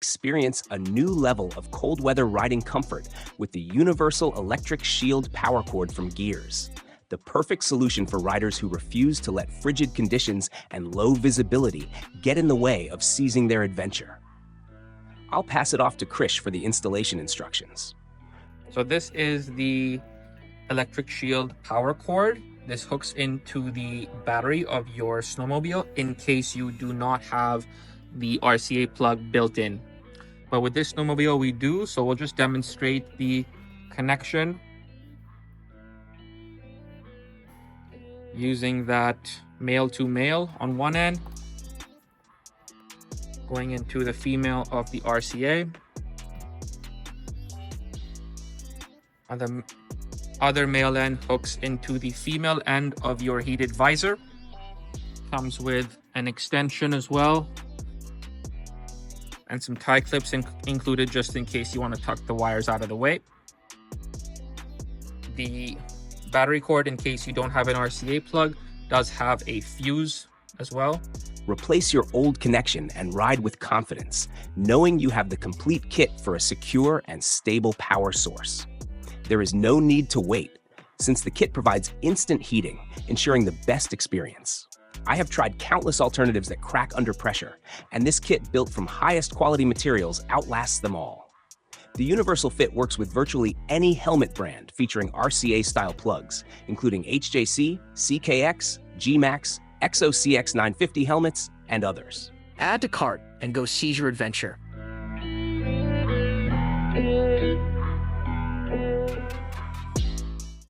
Experience a new level of cold weather riding comfort with the Universal Electric Shield Power Cord from Gears. The perfect solution for riders who refuse to let frigid conditions and low visibility get in the way of seizing their adventure. I'll pass it off to Krish for the installation instructions. So this is the electric shield power cord. This hooks into the battery of your snowmobile in case you do not have the RCA plug built in. But with this snowmobile we do, so we'll just demonstrate the connection using that male to male on one end, going into the female of the RCA. On the other male end hooks into the female end of your heated visor. Comes with an extension as well, and some tie clips included just in case you want to tuck the wires out of the way. The battery cord, in case you don't have an RCA plug, does have a fuse as well. Replace your old connection and ride with confidence, knowing you have the complete kit for a secure and stable power source. There is no need to wait, since the kit provides instant heating, ensuring the best experience. I have tried countless alternatives that crack under pressure, and this kit built from highest quality materials outlasts them all. The Universal Fit works with virtually any helmet brand featuring RCA-style plugs, including HJC, CKX, GMAX, XOCX 950 helmets, and others. Add to cart and go seize your adventure.